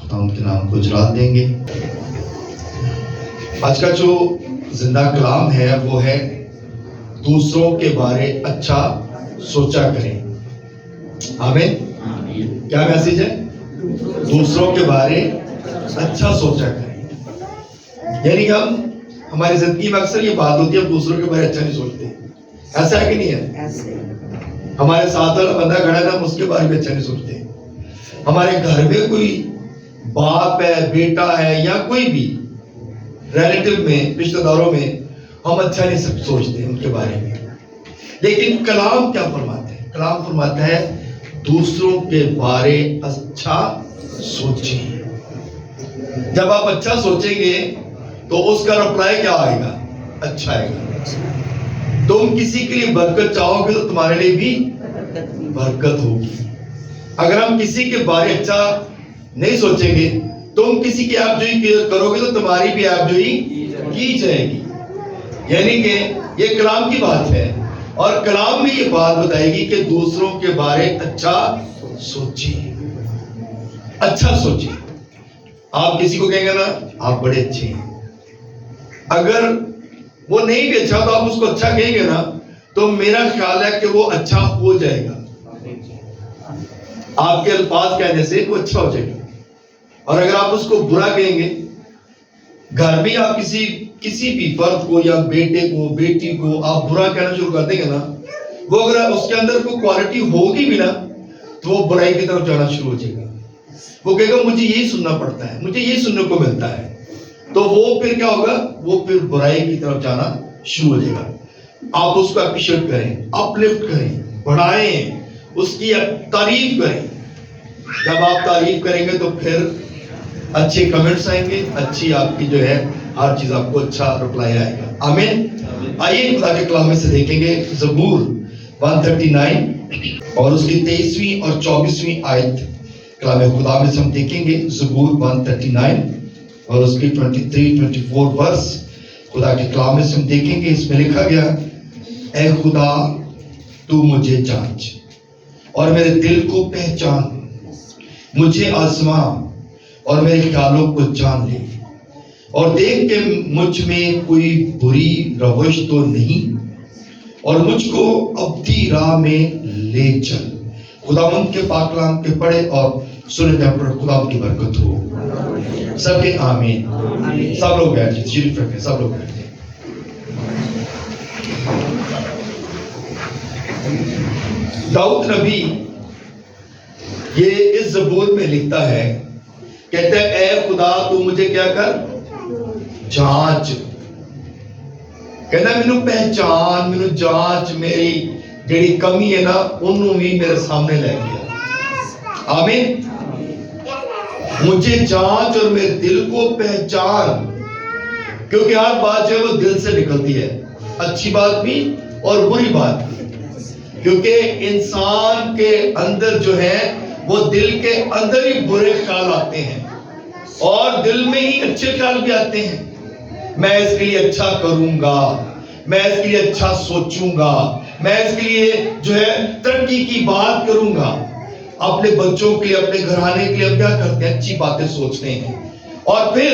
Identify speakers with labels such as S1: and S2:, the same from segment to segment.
S1: خدا ان کے نام کو جلال دیں گے۔ آج کا جو زندہ کلام ہے وہ ہے دوسروں کے بارے اچھا سوچا کریں۔ آمین۔ کیا میسج ہے؟ دوسروں کے بارے اچھا سوچا کریں۔ یعنی ہماری زندگی میں اکثر یہ بات ہوتی ہے ہم دوسروں کے بارے اچھا نہیں سوچتے، ایسا ہے کہ نہیں ہے؟ ہمارے ساتھ والا بندہ کھڑا ہے ہم اس کے بارے میں اچھا نہیں سوچتے۔ ہمارے گھر میں کوئی باپ ہے، بیٹا ہے، یا کوئی بھی ریلیٹو میں، رشتہ داروں میں ہم اچھا نہیں سوچتے ان کے بارے میں۔ لیکن کلام کیا فرماتا ہے؟ کلام فرماتا ہے دوسروں کے بارے اچھا سوچیں۔ جب آپ اچھا سوچیں گے تو اس کا رپلائی کیا آئے گا؟ اچھا آئے گا۔ تم کسی کے لیے برکت چاہو گے تو تمہارے لیے بھی برکت ہوگی۔ اگر ہم کسی کے بارے اچھا نہیں سوچیں گے، تم کسی کی آپ جوئی کرو گے تو تمہاری بھی آپ جوئی کی جائے گی۔ یعنی کہ یہ کلام کی بات ہے، اور کلام میں یہ بات بتائے گی کہ دوسروں کے بارے اچھا سوچیں، اچھا سوچیں۔ آپ کسی کو کہیں گے نا آپ بڑے اچھے ہیں، اگر وہ نہیں بھی اچھا تو آپ اس کو اچھا کہیں گے نا تو میرا خیال ہے کہ وہ اچھا ہو جائے گا۔ آپ کے الفاظ کہنے سے وہ اچھا ہو جائے گا۔ اور اگر آپ اس کو برا کہیں گے، گھر میں آپ کسی بھی فرد کو یا بیٹے کو بیٹی کو آپ برا کہنا شروع کر دیں گے نا، وہ اگر اس کے اندر کوئی کوالٹی ہوگی بھی نا تو وہ برائی کی طرف جانا شروع ہو جائے گا۔ وہ کہے گا مجھے یہی سننا پڑتا ہے، مجھے یہی سننے کو ملتا ہے، تو وہ پھر کیا ہوگا؟ وہ پھر برائی کی طرف جانا شروع ہو جائے گا۔ آپ اس کو اپریشیٹ کریں، اپلفٹ کریں، بڑھائیں، اس کی تعریف کریں۔ جب آپ تعریف کریں گے تو پھر اچھے کمنٹس آئیں گے، اچھی آپ کی جو ہے ہر چیز آپ کو اچھا رپلائی آئے گا۔ آمین۔ آئیے خدا کے کلام میں سے دیکھیں گے زبور 139 اور اس کی 23ویں اور 24ویں آیت کلام خدا میں سے ہم دیکھیں گے۔ زبور 139 اور اس کی 23-24 ورس خدا کے کلام میں سے ہم دیکھیں گے۔ اس میں لکھا گیا، اے خدا تو مجھے جانچ اور میرے دل کو پہچان، مجھے آزما اور میرے خیالوں کو جان لے، اور دیکھ کہ مجھ میں کوئی بری روش تو نہیں، اور مجھ کو ابدی راہ میں لے چل۔ خداوند کے پاک کلام کے پڑھے اور سنے جہاں پر خداوند کی برکت ہو۔ سب کے آمین۔ سب لوگ بیٹھ جائیں، شریف رکھیں، سب لوگ بیٹھ جائیں۔ داؤد نبی یہ اس زبور میں لکھتا ہے، کہتا ہے اے خدا تو مجھے کیا کر؟ جانچ۔ کہنا مینوں پہچان، مینوں جانچ، میری جڑی کمی ہے نا انہوں بھی میرے سامنے لے گیا۔ آمین۔ مجھے جانچ اور میرے دل کو پہچان، کیونکہ ہر بات جو ہے وہ دل سے نکلتی ہے، اچھی بات بھی اور بری بات بھی، کیونکہ انسان کے اندر جو ہے وہ دل کے اندر ہی برے خیال آتے ہیں اور دل میں ہی اچھے خیال بھی آتے ہیں۔ میں اس کے لیے اچھا کروں گا، میں اس کے لیے اچھا سوچوں گا، میں اس کے لیے جو ہے ترقی کی بات کروں گا۔ اپنے بچوں کے لیے، اپنے گھرانے کے لیے ہم کیا کرتے ہیں؟ اچھی باتیں سوچتے ہیں، اور پھر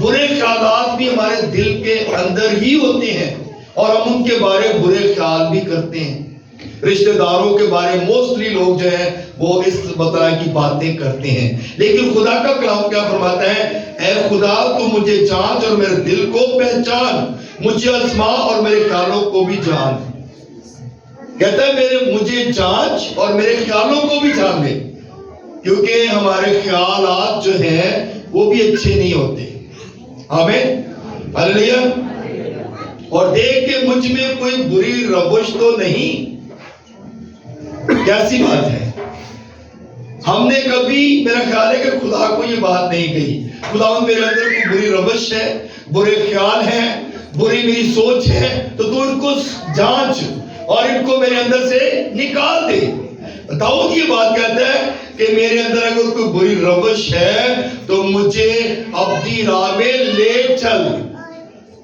S1: برے خیالات بھی ہمارے دل کے اندر ہی ہوتے ہیں اور ہم ان کے بارے برے خیال بھی کرتے ہیں۔ رشتہ داروں کے بارے موسٹلی لوگ جو ہیں وہ اس طرح کی باتیں کرتے ہیں، لیکن خدا کا کلام کیا فرماتا ہے؟ اے خدا تو مجھے جانچ اور میرے دل کو پہچان، مجھے آزما اور میرے خیالوں کو بھی جان۔ کہتا ہے مجھے جانچ اور میرے خیالوں کو بھی جان لے، کیونکہ ہمارے خیالات جو ہیں وہ بھی اچھے نہیں ہوتے۔ آمین، ہلیلویا۔ اور دیکھ کہ مجھ میں کوئی بری روش تو نہیں۔ کیسی بات ہے؟ ہم نے کبھی، میرا خیال ہے کہ خدا کو یہ بات نہیں کہی، خدا میرے اندر کوئی بری روش ہے، برے خیال ہیں، بری میری سوچ ہے، تو ان کو جانچ اور ان کو میرے اندر سے نکال دے۔ داؤد یہ بات کہتا ہے کہ میرے اندر اگر کوئی بری روش ہے تو مجھے ابدی راہ میں لے چل۔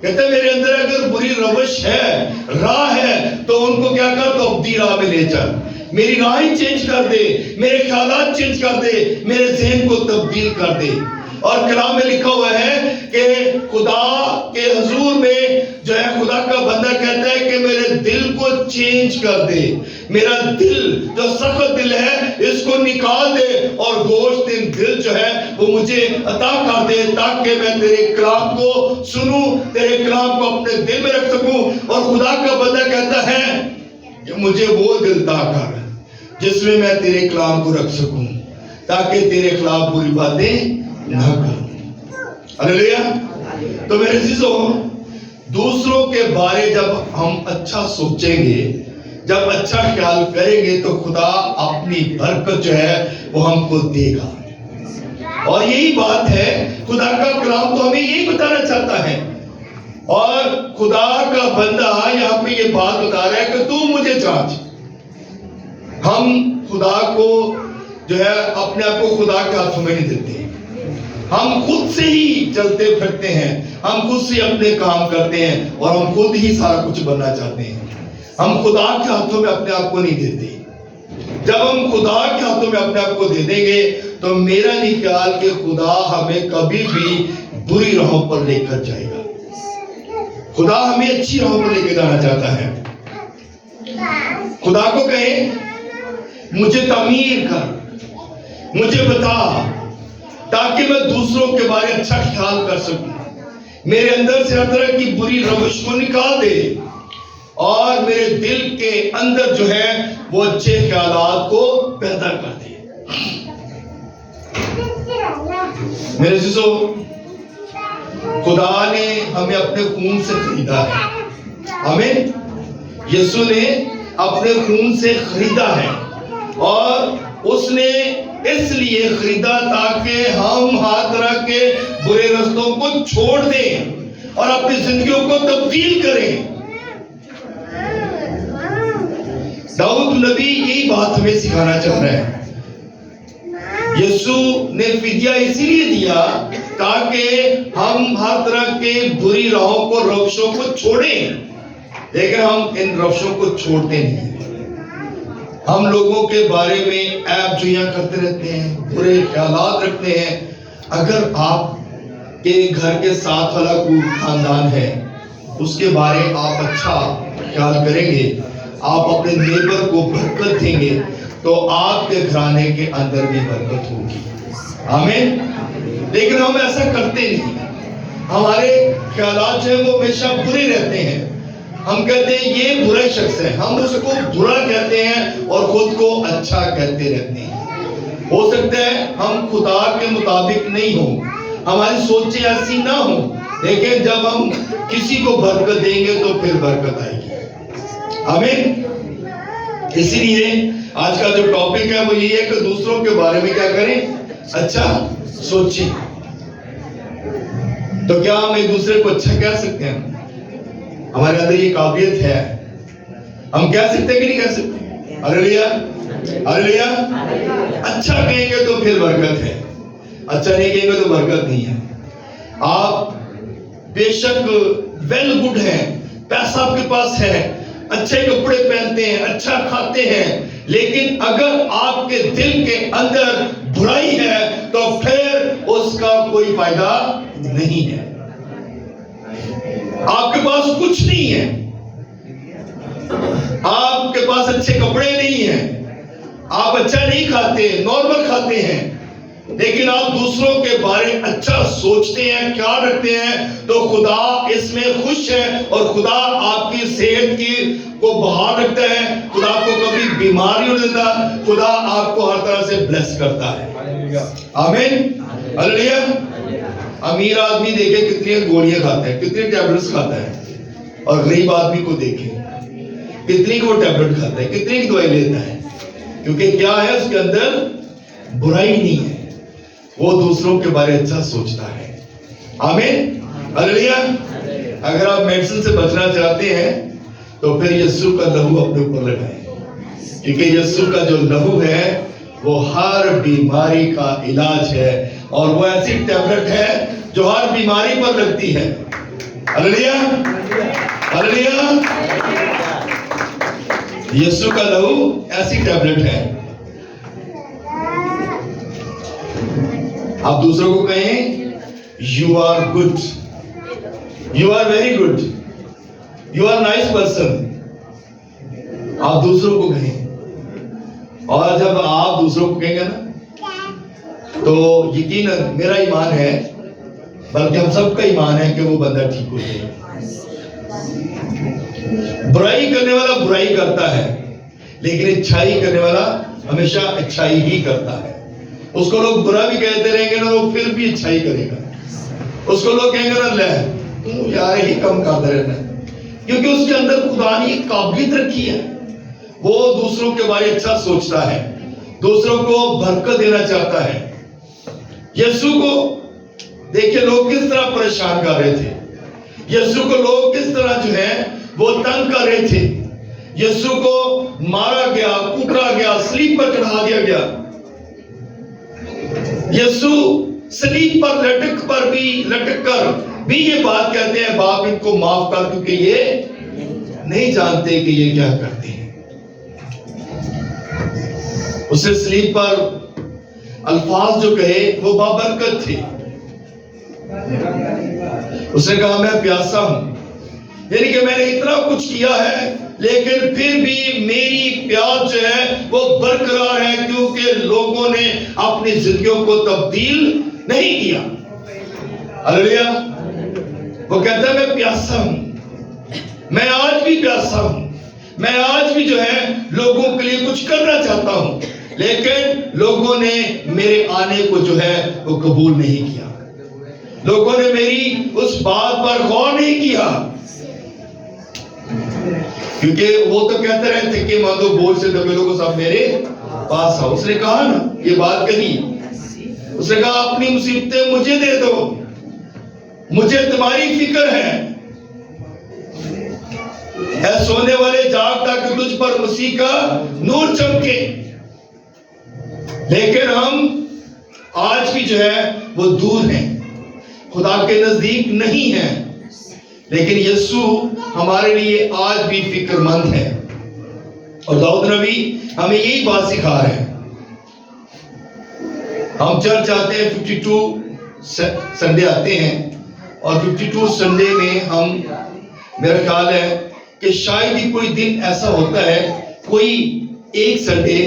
S1: کہتا ہے میرے اندر اگر بری روش ہے، راہ ہے، تو ان کو کیا کر؟ تو ابدی راہ میں لے چل۔ میری راہیں چینج کر دے، میرے خیالات چینج کر دے، میرے ذہن کو تبدیل کر دے۔ اور کلام میں لکھا ہوا ہے کہ خدا کے حضور میں جو ہے خدا کا بندہ کہتا ہے کہ میرے دل کو چینج کر دے، میرا دل جو سخت دل ہے اس کو نکال دے اور گوشت دل جو ہے وہ مجھے عطا کر دے، تاکہ میں تیرے کلام کو سنوں، تیرے کلام کو اپنے دل میں رکھ سکوں۔ اور خدا کا بندہ کہتا ہے کہ مجھے وہ دل عطا کر جس میں میں تیرے کلام کو رکھ سکوں، تاکہ تیرے خلاف بری باتیں نہ کروں۔ ہلیلویا۔ تو میرے عزیزو، دوسروں کے بارے جب ہم اچھا سوچیں گے، جب اچھا خیال کریں گے تو خدا اپنی برکت جو ہے وہ ہم کو دے گا۔ اور یہی بات ہے، خدا کا کلام تو ہمیں یہی بتانا چاہتا ہے۔ اور خدا کا بندہ یہاں پہ یہ بات بتا رہا ہے کہ تو مجھے جانچ۔ ہم خدا کو جو ہے اپنے آپ کو خدا کے ہاتھوں میں نہیں دیتے، ہم خود سے ہی چلتے پھرتے ہیں، ہم خود سے اپنے کام کرتے ہیں اور ہم خود ہی سارا کچھ بننا چاہتے ہیں۔ ہم خدا کے ہاتھوں میں اپنے آپ کو نہیں دیتے۔ جب ہم خدا کے ہاتھوں میں اپنے آپ کو دے دیں گے تو میرا نہیں خیال کہ خدا ہمیں کبھی بھی بری راہوں پر لے کر جائے گا۔ خدا ہمیں اچھی راہوں پر لے کے جانا چاہتا ہے۔ خدا کو کہیں مجھے تعمیر کر، مجھے بتا، تاکہ میں دوسروں کے بارے اچھا خیال کر سکوں، میرے اندر سے ہر طرح کی بری روش کو نکال دے اور میرے دل کے اندر جو ہے وہ اچھے خیالات کو پیدا کر دے۔ میرے عزیزو، خدا نے ہمیں اپنے خون سے خریدا ہے، ہمیں یسوع نے اپنے خون سے خریدا ہے، اور اس نے اس لیے خریدا تاکہ ہم ہر طرح کے برے رستوں کو چھوڑ دیں اور اپنی زندگیوں کو تبدیل کریں۔ داؤد نبی یہی بات ہمیں سکھانا چاہ رہا ہے۔ یسوع نے فدیہ اسی لیے دیا تاکہ ہم ہر طرح کے بری راہوں کو، روشوں کو چھوڑیں، لیکن ہم ان روشوں کو چھوڑتے نہیں۔ ہم لوگوں کے بارے میں عیب جویاں کرتے رہتے ہیں، برے خیالات رکھتے ہیں۔ اگر آپ کے گھر کے ساتھ والا کوئی خاندان ہے، اس کے بارے آپ اچھا خیال کریں گے، آپ اپنے نیبر کو برکت دیں گے، تو آپ کے گھرانے کے اندر بھی برکت ہوگی۔ آمین۔ لیکن ہم ایسا کرتے نہیں، ہمارے خیالات جو ہیں وہ ہمیشہ برے رہتے ہیں۔ ہم کہتے ہیں یہ برا شخص ہے، ہم اس کو برا کہتے ہیں اور خود کو اچھا کہتے رہتے ہیں۔ ہو سکتا ہے ہم خدا کے مطابق نہیں ہوں، ہماری سوچیں ایسی نہ ہوں، لیکن جب ہم کسی کو برکت دیں گے تو پھر برکت آئے گی۔ آمین۔ اسی لیے آج کا جو ٹاپک ہے وہ یہ ہے کہ دوسروں کے بارے میں کیا کریں؟ اچھا سوچیں۔ تو کیا ہم ایک دوسرے کو اچھا کہہ سکتے ہیں؟ ہمارے اندر یہ قابلیت ہے، ہم کہہ سکتے کہ نہیں کہہ سکتے؟ ہلیلویا، ہلیلویا۔ اچھا کہیں گے تو پھر برکت ہے، اچھا نہیں کہیں گے تو برکت نہیں ہے۔ آپ بے شک ویل گڈ ہیں، پیسہ آپ کے پاس ہے، اچھے کپڑے پہنتے ہیں، اچھا کھاتے ہیں، لیکن اگر آپ کے دل کے اندر برائی ہے تو پھر اس کا کوئی فائدہ نہیں ہے۔ آپ کے پاس کچھ نہیں ہے، آپ کے پاس اچھے کپڑے نہیں ہیں، آپ اچھا نہیں کھاتے، نارمل کھاتے ہیں، لیکن آپ دوسروں کے بارے اچھا سوچتے ہیں، خیال رکھتے ہیں، تو خدا اس میں خوش ہے اور خدا آپ کی صحت کی کو بحال رکھتا ہے، خدا آپ کو کبھی بیمار نہیں ہونے دیتا، خدا آپ کو ہر طرح سے بلیس کرتا ہے۔ آمین، ہلیلویا۔ امیر آدمی دیکھے کتنی گولیاں کھاتا ہے، کتنی ٹیبلٹس کھاتا ہے، اور غریب آدمی کو دیکھے کتنی کو ٹیبلٹ کھاتا ہے، کتنی کی دوائی لیتا ہے، کیونکہ کیا ہے اس کے اندر برائی نہیں ہے، وہ دوسروں کے بارے اچھا سوچتا ہے۔ آمین، ہلیلویا۔ اگر آپ میڈیسن سے بچنا چاہتے ہیں تو پھر یسوع کا لہو اپنے اوپر لگائیں، کیونکہ یسوع کا جو لہو ہے وہ ہر بیماری کا علاج ہے، اور وہ ایسی ٹیبلٹ ہے جو ہر بیماری پر لگتی ہے۔ ہلیلویا، ہلیلویا۔ یسوع کا لہو ایسی ٹیبلٹ ہے. آپ دوسروں کو کہیں you are good, you are very good, you are nice person. آپ دوسروں کو کہیں, اور جب آپ دوسروں کو کہیں گے نا تو یقیناً میرا ایمان ہے, بلکہ ہم سب کا ایمان ہے کہ وہ بندہ ٹھیک ہو جائے. برائی کرنے والا برائی کرتا ہے, لیکن اچھائی کرنے والا ہمیشہ اچھائی ہی کرتا ہے. اس کو لوگ برا بھی کہتے رہیں گے نا, وہ پھر بھی اچھائی کرے گا. اس کو لوگ کہیں گے نا لے تو یار ہی کم کرتا رہنا, کیونکہ اس کے اندر خدا نے ایک قابلیت رکھی ہے. وہ دوسروں کے بارے اچھا سوچتا ہے, دوسروں کو برکت دینا چاہتا ہے. یسوع کو دیکھیں لوگ کس طرح پریشان کر رہے تھے, یسوع کو لوگ کس طرح جو ہے وہ تنگ کر رہے تھے. یسوع کو مارا گیا, کٹرا گیا, صلیب پر چڑھا دیا گیا. یسوع صلیب پر لٹک کر بھی یہ بات کہتے ہیں باپ ان کو معاف کر, کیونکہ یہ نہیں جانتے کہ یہ کیا کرتے ہیں. اسے صلیب پر الفاظ جو کہے وہ بابرکت تھے. اس نے کہا میں پیاسا ہوں, یعنی کہ میں نے اتنا کچھ کیا ہے لیکن پھر بھی میری پیاس جو ہے وہ برقرار ہے, کیونکہ لوگوں نے اپنی زندگیوں کو تبدیل نہیں کیا. ہلیلویا. وہ کہتا ہے میں پیاسا ہوں, میں آج بھی پیاسا ہوں, میں آج بھی جو ہے لوگوں کے لیے کچھ کرنا چاہتا ہوں, لیکن لوگوں نے میرے آنے کو جو ہے وہ قبول نہیں کیا. لوگوں نے میری اس بات پر غور نہیں کیا, کیونکہ وہ تو کہتے رہے تھے کہ مانگو بوجھ سے دبے لوگوں سب میرے پاس آؤ. اس نے کہا نا یہ بات کہی, اس نے کہا اپنی مصیبتیں مجھے دے دو, مجھے تمہاری فکر ہے. اے سونے والے جاگ تاکہ تجھ پر مسیح کا نور چمکے. لیکن ہم آج بھی جو ہے وہ دور ہیں, خدا کے نزدیک نہیں ہیں. لیکن یسوع ہمارے لیے آج بھی فکر مند ہے, اور داؤد نبی ہمیں یہی بات سکھا رہے ہیں. ہم چرچ آتے ہیں, 52 سنڈے آتے ہیں, اور 52 سنڈے میں ہم, میرا خیال ہے کہ شاید ہی کوئی دن ایسا ہوتا ہے, کوئی ایک سنڈے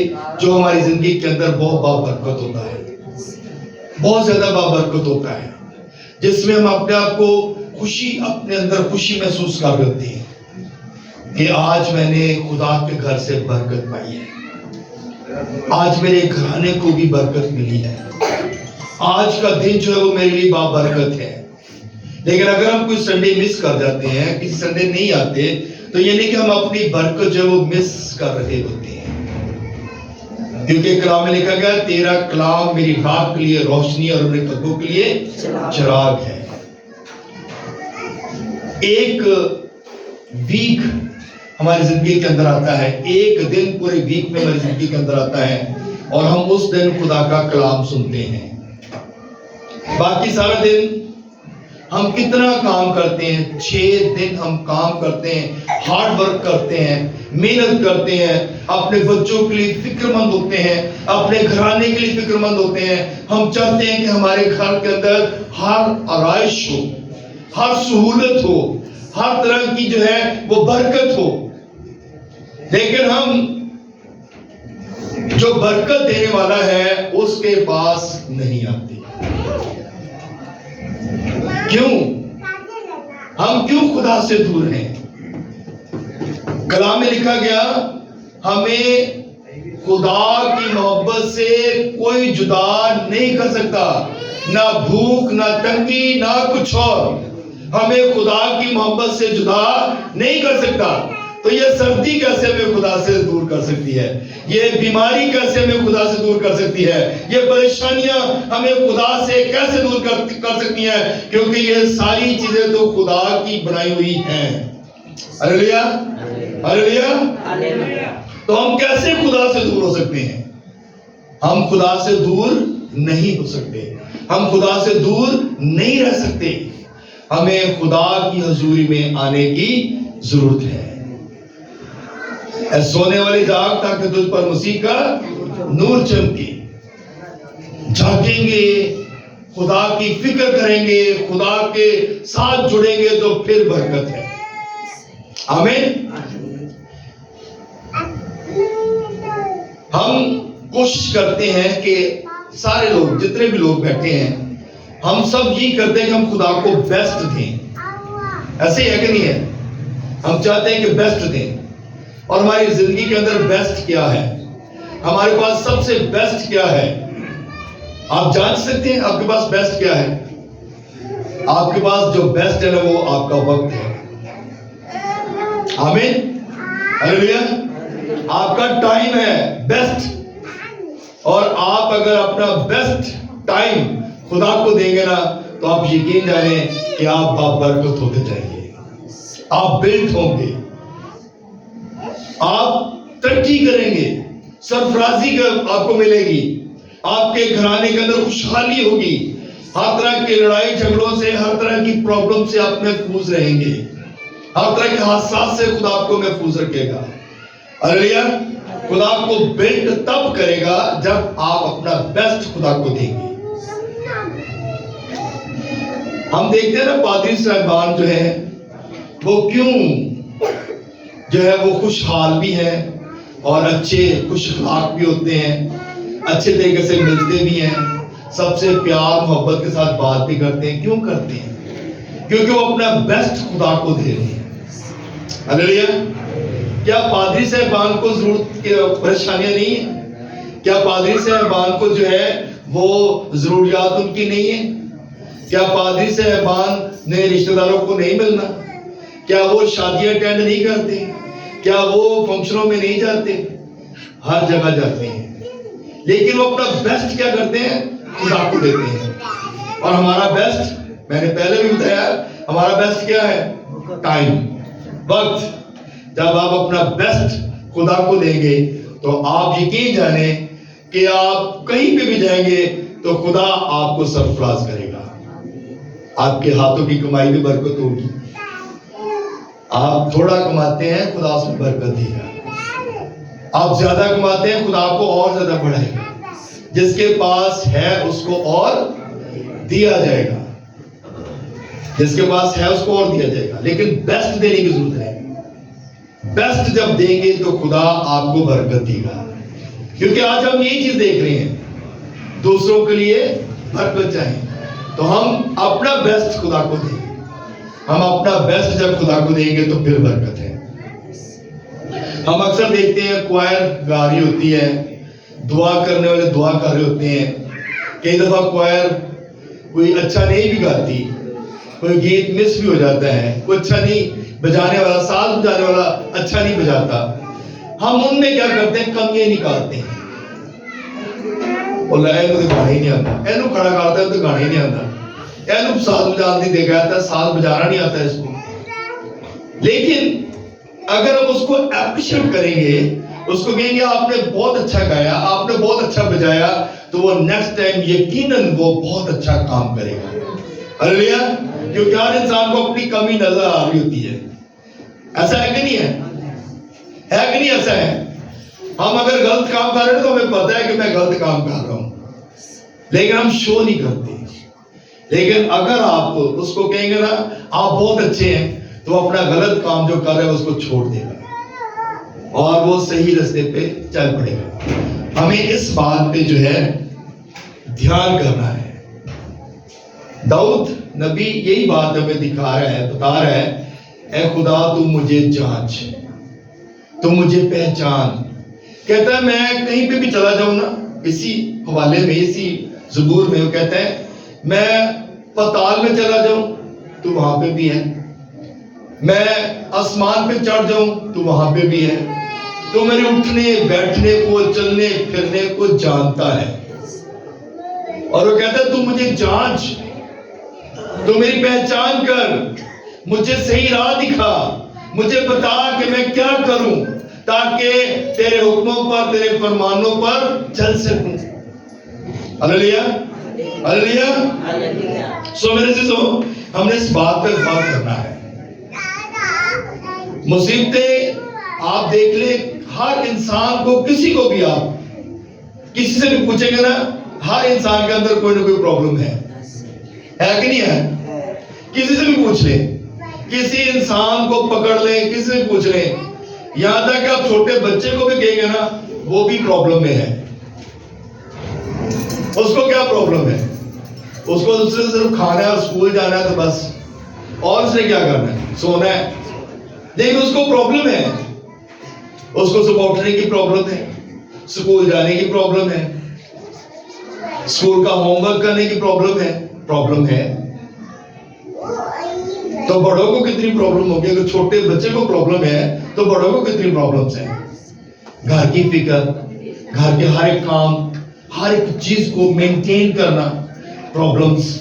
S1: جو ہماری زندگی کے اندر بہت بابرکت ہوتا ہے, بہت زیادہ بابرکت ہوتا ہے, جس میں ہم اپنے آپ کو خوشی, اپنے اندر خوشی محسوس کر لیتے ہیں کہ آج میں نے خدا کے گھر سے برکت پائی ہے, آج میرے گھرانے کو بھی برکت ملی ہے, آج کا دن جو ہے وہ میرے لیے بابرکت ہے. لیکن اگر ہم کوئی سنڈے مس کر جاتے ہیں, کسی سنڈے نہیں آتے, تو یہ نہیں کہ ہم اپنی برکت جو ہے وہ مس کر رہے ہوتے ہیں. کیونکہ کلام میں لکھا گیا تیرا کلام میری راہ کے لیے روشنی اور میرے قدموں کے لیے چراغ ہے. ایک ویک ہماری زندگی کے اندر آتا ہے, ایک دن پورے ویک میں ہماری زندگی کے اندر آتا ہے, اور ہم اس دن خدا کا کلام سنتے ہیں. باقی سارا دن ہم کتنا کام کرتے ہیں, 6 دن ہم کام کرتے ہیں, ہارڈ ورک کرتے ہیں, محنت کرتے ہیں, اپنے بچوں کے لیے فکر مند ہوتے ہیں, اپنے گھرانے کے لیے فکر مند ہوتے ہیں. ہم چاہتے ہیں کہ ہمارے گھر کے اندر ہر آرائش ہو, ہر سہولت ہو, ہر طرح کی جو ہے وہ برکت ہو. لیکن ہم جو برکت دینے والا ہے اس کے پاس نہیں آتے. کیوں؟ ہم کیوں خدا سے دور ہیں؟ کلام میں لکھا گیا ہمیں خدا کی محبت سے کوئی جدا نہیں کر سکتا, نہ بھوک, نہ تنگی, نہ کچھ اور ہمیں خدا کی محبت سے جدا نہیں کر سکتا. تو یہ سردی کیسے ہمیں خدا سے دور کر سکتی ہے, یہ بیماری کیسے ہمیں خدا سے دور کر سکتی ہے, یہ پریشانیاں ہمیں خدا سے کیسے دور کر سکتی ہیں, کیونکہ یہ ساری چیزیں تو خدا کی بنائی ہوئی ہیں. ہلیلویا, ہلیلویا. تو ہم کیسے خدا سے دور ہو سکتے ہیں؟ ہم خدا سے دور نہیں ہو سکتے, ہم خدا سے دور نہیں رہ سکتے. ہمیں خدا کی حضوری میں آنے کی ضرورت ہے. اے سونے والی جاگ تاکہ تجھ پر مسیح کا نور چمکے. جاگیں گے، خدا کی فکر کریں گے، خدا کے ساتھ جڑیں گے تو پھر برکت ہے. آمین. ہم کوشش کرتے ہیں کہ سارے لوگ، جتنے بھی لوگ بیٹھے ہیں، ہم سب یہی کرتے ہیں کہ ہم خدا کو بیسٹ دیں. ایسے ہی ہے کہ نہیں ہے؟ ہم چاہتے ہیں کہ بیسٹ دیں. اور ہماری زندگی کے اندر بیسٹ کیا ہے؟ ہمارے پاس سب سے بیسٹ کیا ہے؟ آپ جانچ سکتے ہیں آپ کے پاس بیسٹ کیا ہے؟ آپ کے پاس جو بیسٹ ہے نا وہ آپ کا وقت ہے. آمین. ہلیلویا. آپ کا ٹائم ہے بیسٹ. اور آپ اگر اپنا بیسٹ ٹائم خدا کو دیں گے نا تو آپ یقین جانیں کہ آپ بابرکت ہوتے جائیں گے. آپ بلٹ ہوں گے، آپ ترقی کریں گے، سرفرازی آپ کو ملے گی، آپ کے گھرانے کے اندر خوشحالی ہوگی. ہر طرح کے لڑائی جھگڑوں سے، ہر طرح کی پرابلم سے آپ محفوظ رہیں گے. ہر طرح کے حادثات سے خدا آپ کو محفوظ رکھے گا. ہلیلویا. خدا آپ کو بلڈ تب کرے گا جب آپ اپنا بیسٹ خدا کو دیں گے. ہم دیکھتے ہیں نا پادری صاحبان جو ہیں وہ کیوں جو ہے وہ خوشحال بھی ہیں اور اچھے خوش اخلاق بھی ہوتے ہیں، اچھے طریقے سے ملتے بھی ہیں، سب سے پیار محبت کے ساتھ بات بھی کرتے ہیں. کیوں کرتے ہیں؟ کیونکہ وہ اپنا بیسٹ خدا کو دے رہے ہیں. ہلیلویا. کیا پادری صاحبان کو ضرورت کی پریشانیاں نہیں ہیں؟ کیا پادری صاحبان کو جو ہے وہ ضروریات ان کی نہیں ہیں؟ کیا پادری صاحبان نے رشتہ داروں کو نہیں ملنا؟ کیا وہ شادیاں اٹینڈ نہیں کرتے؟ کیا وہ فنکشنوں میں نہیں جاتے؟ ہر جگہ جاتے ہیں. لیکن وہ اپنا بیسٹ کیا کرتے ہیں؟ خدا کو دیتے ہیں. اور ہمارا بیسٹ، میں نے پہلے بھی بتایا، ہمارا بیسٹ کیا ہے؟ ٹائم، وقت. جب آپ اپنا بیسٹ خدا کو دیں گے تو آپ یقین جانیں کہ آپ کہیں پہ بھی جائیں گے تو خدا آپ کو سرفراز کرے گا. آپ کے ہاتھوں کی کمائی میں برکت ہوگی. آپ تھوڑا کماتے ہیں، خدا اس میں برکت دے گا. آپ زیادہ کماتے ہیں، خدا آپ کو اور زیادہ بڑھائے گا. جس کے پاس ہے اس کو اور دیا جائے گا. جس کے پاس ہے اس کو اور دیا جائے گا. لیکن بیسٹ دینے کی ضرورت ہے. بیسٹ جب دیں گے تو خدا آپ کو برکت دے گا. کیونکہ آج ہم یہی چیز دیکھ رہے ہیں، دوسروں کے لیے برکت چاہیے تو ہم اپنا بیسٹ خدا کو دیں گے. ہم اپنا بیسٹ جب خدا کو دیں گے تو پھر برکت ہے. ہم اکثر دیکھتے ہیں کوائر گا رہی ہوتی ہے، دعا کرنے والے دعا کر رہے ہوتے ہیں. کئی دفعہ کوائر کوئی اچھا نہیں بھی گاتی، کوئی گیت مس بھی ہو جاتا ہے، کوئی اچھا نہیں بجانے والا، ساز بجانے والا اچھا نہیں بجاتا. ہم ان میں کیا کرتے ہیں؟ کمیاں نکالتے ہیں. بولا اے تو گانا ہی نہیں آتا، اے نو کھڑا کرتا ہے تو گانا ہی نہیں آتا، اے نو ساز بجانا نہیں دے گا، ساز بجانا نہیں آتا اس کو. لیکن اگر ہم اس کو اپریشیٹ کریں گے، اس کو کہیں گے آپ نے بہت اچھا گایا، آپ نے بہت اچھا بجایا، تو وہ نیکسٹ ٹائم یقیناً وہ بہت اچھا کام کرے گا. ہلیلویا. کیونکہ ہر انسان کو اپنی کمی نظر آ رہی ہوتی ہے. ایسا ہے کہ نہیں ہے؟ ہے کہ نہیں ایسا ہے؟ ہم اگر غلط کام کر رہے ہیں تو ہمیں پتا ہے کہ میں غلط کام کر رہا ہوں، لیکن ہم شو نہیں کرتے. لیکن اگر آپ اس کو کہیں گے نا آپ بہت اچھے ہیں، تو وہ اپنا غلط کام جو کر رہا ہے اس کو چھوڑ دے گا اور وہ صحیح راستے پہ چل پڑے گا. ہمیں اس بات پہ جو ہے دھیان کرنا ہے. داؤد نبی یہی بات ہمیں دکھا رہا ہے، بتا رہا ہے، اے خدا تو مجھے جانچ، تو مجھے پہچان. کہتا ہے میں کہیں پہ بھی چلا جاؤں نا، اسی حوالے میں، اسی زبور میں وہ کہتا ہے میں پتال میں چلا جاؤں تو وہاں پہ بھی ہے، میں آسمان پہ چڑھ جاؤں تو وہاں پہ بھی ہے، تو میرے اٹھنے بیٹھنے کو چلنے پھرنے کو جانتا ہے. اور وہ کہتا ہے تو مجھے جانچ، تو میری پہچان کر، مجھے صحیح راہ دکھا، مجھے بتا کہ میں کیا کروں تاکہ تیرے حکموں پر، تیرے فرمانوں پر چل سکوں. ہلیلویا. ہلیلویا. سو میرے عزیزو، ہم نے اس بات پر غور کرنا ہے. مصیبتیں آپ دیکھ لیں ہر انسان کو، کسی کو بھی آپ کسی سے بھی پوچھیں گے نا، ہر انسان کے اندر کوئی نہ کوئی پرابلم ہے کہ نہیں ہے؟ کسی سے بھی پوچھ لیں، کسی انسان کو پکڑ لیں، کسی سے بھی پوچھ لیں، یہاں تک کہ آپ چھوٹے بچے کو بھی کہیں گے نا وہ بھی پرابلم میں ہے۔ اس کو کیا پرابلم ہے؟ اس کو صرف کھانا ہے اور اسکول جانا ہے تو بس، اور اس نے کیا کرنا ہے؟ سونا ہے۔ لیکن اس کو پرابلم ہے، اس کو صبح اٹھنے کی پرابلم ہے، اسکول جانے کی پرابلم ہے، اسکول کا ہوم ورک کرنے کی پرابلم ہے۔ تو بڑوں کو کتنی پرابلم ہوگی؟ اگر چھوٹے بچے کو پرابلم ہے تو بڑوں کو کتنی پرابلمز ہیں؟ گھر کی فکر، گھر کے ہر ایک کام، ہر ایک چیز کو مینٹین کرنا، پرابلمز۔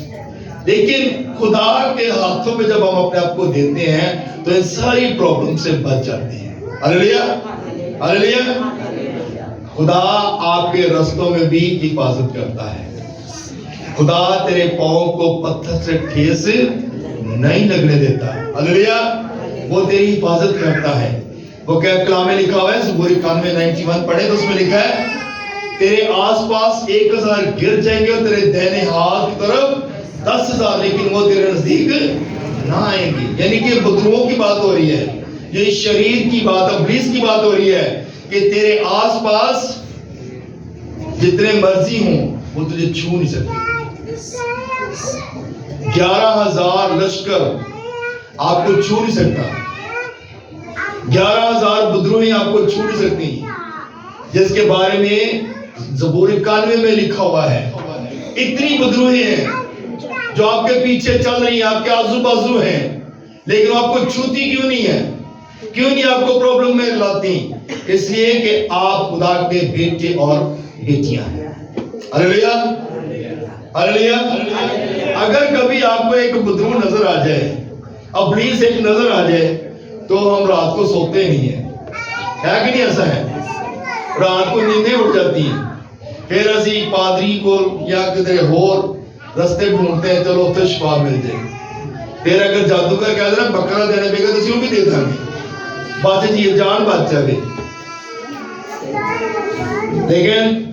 S1: لیکن خدا کے ہاتھوں میں جب ہم اپنے آپ کو دیتے ہیں تو ان ساری پرابلم سے بچ جاتے ہیں۔ ہلیلویا، ہلیلویا۔ خدا آپ کے رستوں میں بھی حفاظت کرتا ہے۔ خدا تیرے پاؤں کو پتھر سے ٹھیس نہیں لگنے دیتا۔ ہلیلویا، وہ تیری حفاظت کرتا ہے۔ وہ کیا کلام میں لکھا ہوا ہے؟ زبور 91 پڑھے تو اس میں لکھا ہے تیرے آس پاس 1000 گر جائیں گے اور تیرے دہنے ہاتھ کی طرف 10,000، لیکن وہ تیرے نزدیک نہ آئیں گے۔ یعنی کہ بدروؤں کی بات ہو رہی ہے، یہ شریر کی بات، ابلیس کی بات ہو رہی ہے کہ تیرے آس پاس جتنے مرضی ہوں وہ تجھے چھو نہیں سکتے۔ 11,000 لشکر آپ کو چھو نہیں سکتا، 11,000 بدروہیں آپ کو چھو نہیں سکتی، جس کے بارے میں زبور 91 میں لکھا ہوا ہے۔ اتنی بدروہیں ہیں جو آپ کے پیچھے چل رہی ہیں، آپ کے آزو بازو ہیں، لیکن وہ آپ کو چھوتی کیوں نہیں ہے؟ کیوں نہیں آپ کو پرابلم میں لاتی؟ اس لیے کہ آپ خدا کے بیٹے اور بیٹیاں ہیں۔ ہلیلویا، ہلیلویا۔ اگر کبھی آپ کو ایک بدرو نظر آ جائے، ابلیس ایک نظر آ جائے، تو ہم رات کو سوتے نہیں ہیں، ہے کہ نہیں؟ ایسا ہے، رات کو نیندیں اٹھ جاتی ہیں، پھر اسی پادری کو یا کدھر اور رستے ڈھونڈتے ہیں، چلو تو شفا مل جائے۔ پھر اگر جادوگر کہہ دے نا بکرا دینے پہ گا تو اسی بھی دے دیں گے، بات چیز جان بات چاہے۔ لیکن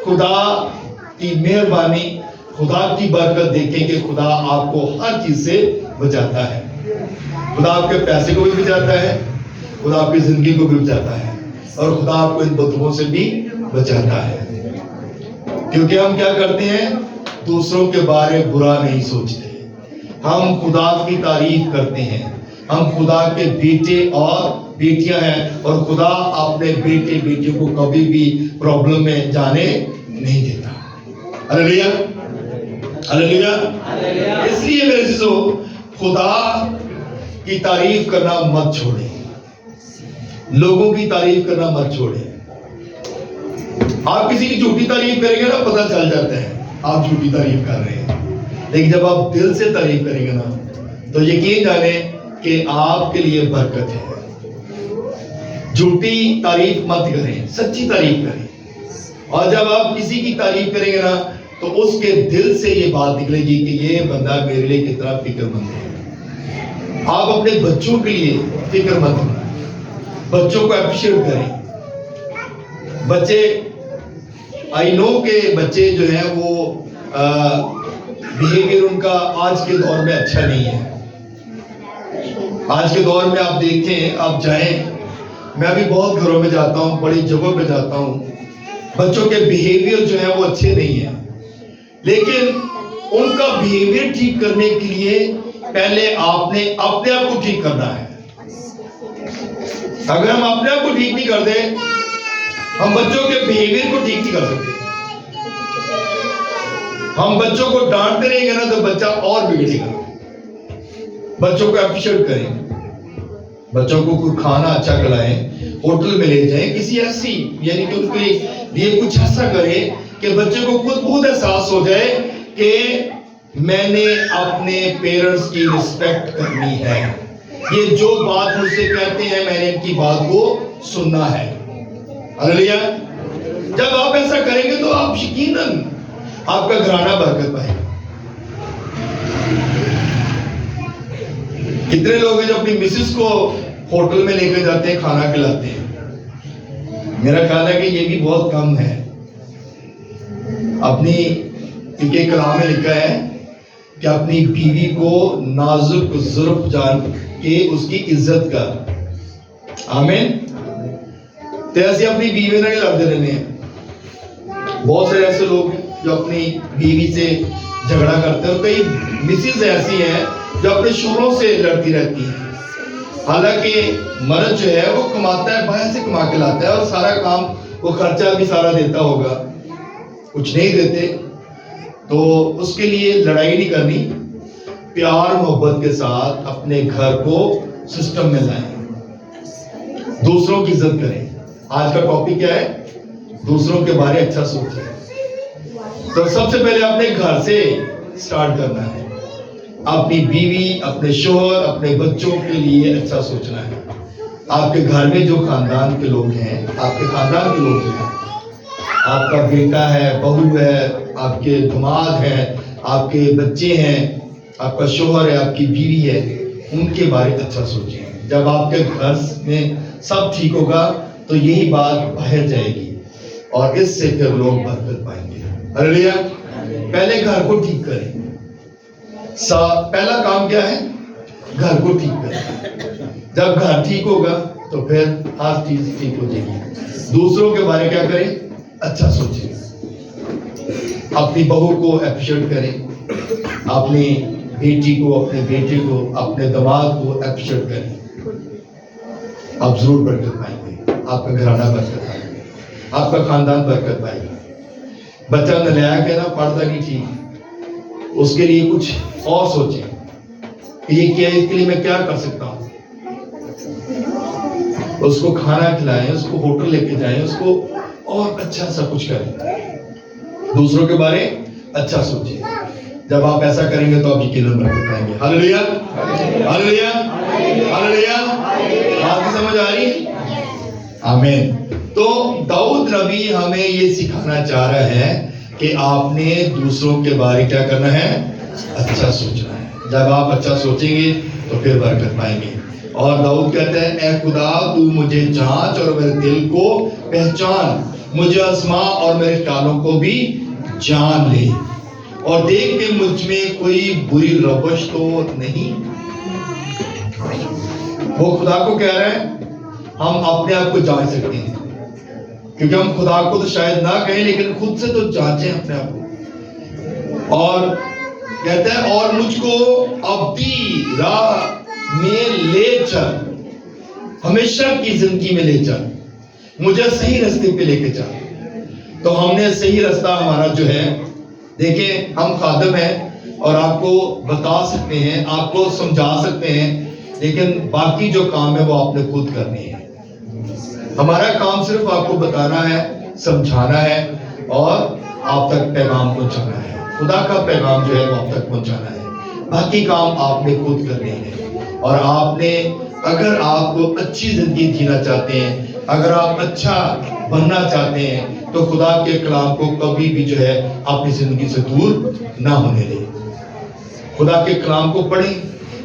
S1: خدا کی مہربانی، خدا کی برکت دیکھیں کہ خدا آپ کو ہر چیز سے بچاتا ہے۔ خدا آپ کے پیسے کو بھی بچاتا ہے، خدا آپ کی زندگی کو بھی بچاتا ہے، اور خدا آپ کو ان بدبوؤں سے بھی بچاتا ہے۔ کیونکہ ہم کیا کرتے ہیں؟ دوسروں کے بارے برا نہیں سوچتے، ہم خدا کی تعریف کرتے ہیں، ہم خدا کے بیٹے اور بیٹیاں ہیں، اور خدا اپنے بیٹے بیٹیوں کو کبھی بھی پرابلم میں جانے نہیں دیتا۔ ہلیلویا، ہلیلویا۔ اس لیے میرے عزیزو، خدا کی تعریف کرنا مت چھوڑیں، لوگوں کی تعریف کرنا مت چھوڑیں۔ آپ کسی کی جھوٹی تعریف کریں گے نا، پتہ چل جاتا ہے آپ جھوٹی تعریف کر رہے ہیں، لیکن جب آپ دل سے تعریف کریں گے نا تو یقین جانیں کہ آپ کے لیے برکت ہے۔ جھوٹی تعریف مت کریں، سچی تعریف کریں، اور جب آپ کسی کی تعریف کریں گے نا تو اس کے دل سے یہ بات نکلے گی کہ یہ بندہ میرے لیے کتنا فکر مند ہے۔ آپ اپنے بچوں کے لیے فکر مند ہیں، بچوں کو اپریشیٹ کریں۔ بچے، آئی نو کہ بچے جو ہیں وہ بیہیویئر ان کا آج کے دور میں اچھا نہیں ہے۔ آج کے دور میں آپ دیکھتے ہیں، آپ جائیں، میں بھی بہت گھروں میں جاتا ہوں، بڑی جگہوں پہ جاتا ہوں، بچوں کے بیہیویئر جو ہیں وہ اچھے نہیں ہیں، لیکن ان کا بیہیویئر ٹھیک کرنے کے لیے پہلے آپ نے اپنے آپ کو ٹھیک کرنا ہے۔ اگر ہم اپنے آپ کو ٹھیک نہیں کر دیں، ہم بچوں کے بیہیویئر کو ٹھیک نہیں کر سکتے۔ ہم بچوں کو ڈانٹتے رہیں گے نا تو بچہ اور بگڑے گا۔ بچوں کو اپریشیٹ کریں، بچوں کو کوئی کھانا اچھا کھلائیں، ہوٹل میں لے جائیں، کسی ایسی یعنی کہ ان کے لیے کچھ ایسا کریں کہ بچے کو خود بہت احساس ہو جائے کہ میں نے اپنے پیرنٹس کی رسپیکٹ کرنی ہے، یہ جو بات مجھ سے کہتے ہیں میں نے ان کی بات کو سننا ہے۔ ہلیلویا۔ جب آپ ایسا کریں گے تو آپ یقیناً آپ کا گھرانہ برکت پائے گا۔ کتنے لوگ ہیں جو اپنی مسز کو ہوٹل میں لے کے جاتے ہیں, کھانا کھلاتے ہیں. میرا خیال ہے کہ یہ بھی بہت کم ہے. اپنی ایک کلام میں لکھا ہے کہ اپنی بیوی کو نازک ظرف جان کے اس کی عزت کر. آمین. تو ایسے اپنی بیوی نہیں لڑتے رہنے ہیں. بہت سے ایسے لوگ ہیں جو اپنی بیوی سے جھگڑا کرتے ہیں, اور کئی مسز ایسی ہیں جو اپنے شوہروں سے لڑتی رہتی ہیں. حالانکہ مرد جو ہے وہ کماتا ہے, باہر سے کما کے لاتا ہے, اور سارا کام وہ خرچہ بھی سارا دیتا ہوگا. کچھ نہیں دیتے تو اس کے لیے لڑائی نہیں کرنی, پیار محبت کے ساتھ اپنے گھر کو سسٹم میں لائیں, دوسروں کی عزت کریں. آج کا ٹاپک کیا ہے؟ دوسروں کے بارے اچھا سوچیں. تو سب سے پہلے اپنے گھر سے سٹارٹ کرنا ہے. اپنی بیوی, اپنے شوہر, اپنے بچوں کے لیے اچھا سوچنا ہے. آپ کے گھر میں جو خاندان کے لوگ ہیں, آپ کے خاندان کے لوگ جو ہیں, آپ کا بیٹا ہے, بہو ہے, آپ کے داماد ہیں, آپ کے بچے ہیں, آپ کا شوہر ہے, آپ کی بیوی ہے, ان کے بارے اچھا سوچیں. جب آپ کے گھر میں سب ٹھیک ہوگا تو یہی بات باہر جائے گی, اور اس سے پھر لوگ برکت پائیں گے. ہلیلویا. پہلے گھر کو ٹھیک کریں. پہلا کام کیا ہے؟ گھر کو ٹھیک کریں. جب گھر ٹھیک ہوگا تو پھر ہر چیز ٹھیک ہو جائے گی. دوسروں کے بارے کیا کریں؟ اچھا سوچیں. اپنی بہو کو اپریشیٹ کریں, اپنی بیٹی کو, اپنے بیٹے کو, اپنے داماد کو اپریشیٹ کریں. آپ ضرور برکت پائیں گے. آپ کا گھرانہ برکت پائے گا, آپ کا خاندان برکت پائے گا. بچہ نالیاق ہے نا, پڑھتا نہیں ٹھیک, اس کے لیے کچھ اور سوچیں کہ یہ کیا, اس کے لیے میں کیا کر سکتا ہوں. اس کو کھانا کھلائیں, اس کو ہوٹل لے کے جائیں, اس کو اور اچھا سا کچھ کریں. دوسروں کے بارے اچھا سوچیں. جب آپ ایسا کریں گے تو آپ یقیناً برکت پائیں گے. ہلیلویا, ہلیلویا, ہلیلویا. آپ کی سمجھ آ رہی ہے؟ آمین. تو داؤد نبی ہمیں یہ سکھانا چاہ رہا ہے کہ آپ نے دوسروں کے بارے کیا کرنا ہے؟ اچھا سوچنا ہے. جب آپ اچھا سوچیں گے تو پھر برکت پائیں گے. اور داؤد کہتا ہے, اے خدا تو مجھے جانچ اور میرے دل کو پہچان, مجھے آزما اور میرے خیالوں کو بھی جان لے, اور دیکھ کہ مجھ میں کوئی بری روش تو نہیں. وہ خدا کو کہہ رہے ہیں ہم اپنے آپ کو جانچ سکتے ہیں, کیونکہ ہم خدا کو تو شاید نہ کہیں لیکن خود سے تو جانچیں اپنے آپ کو. اور کہتا ہے اور مجھ کو ابدی راہ میں لے چل, ہمیشہ کی زندگی میں لے چل, مجھے صحیح راستے پہ لے کے چل. تو ہم نے صحیح راستہ ہمارا جو ہے, دیکھیں ہم خادم ہیں اور آپ کو بتا سکتے ہیں, آپ کو سمجھا سکتے ہیں, لیکن باقی جو کام ہے وہ آپ نے خود کرنی ہے. ہمارا کام صرف آپ کو بتانا ہے, سمجھانا ہے, اور آپ تک پیغام پہنچانا ہے. خدا کا پیغام جو ہے وہ آپ تک پہنچانا ہے. باقی کام آپ نے خود کرنے ہیں. اور آپ نے, اگر آپ کو اچھی زندگی جینا چاہتے ہیں, اگر آپ اچھا بننا چاہتے ہیں, تو خدا کے کلام کو کبھی بھی جو ہے اپنی زندگی سے دور نہ ہونے دیں. خدا کے کلام کو پڑھیں,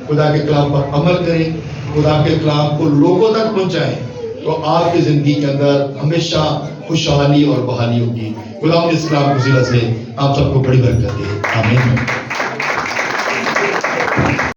S1: خدا کے کلام پر عمل کریں, خدا کے کلام کو لوگوں تک پہنچائیں, تو آپ کی زندگی کے اندر ہمیشہ خوشحالی اور بحالی ہوگی. خدا اس کلام کو ذریعے سے آپ سب کو بڑی برکت دے. آمین.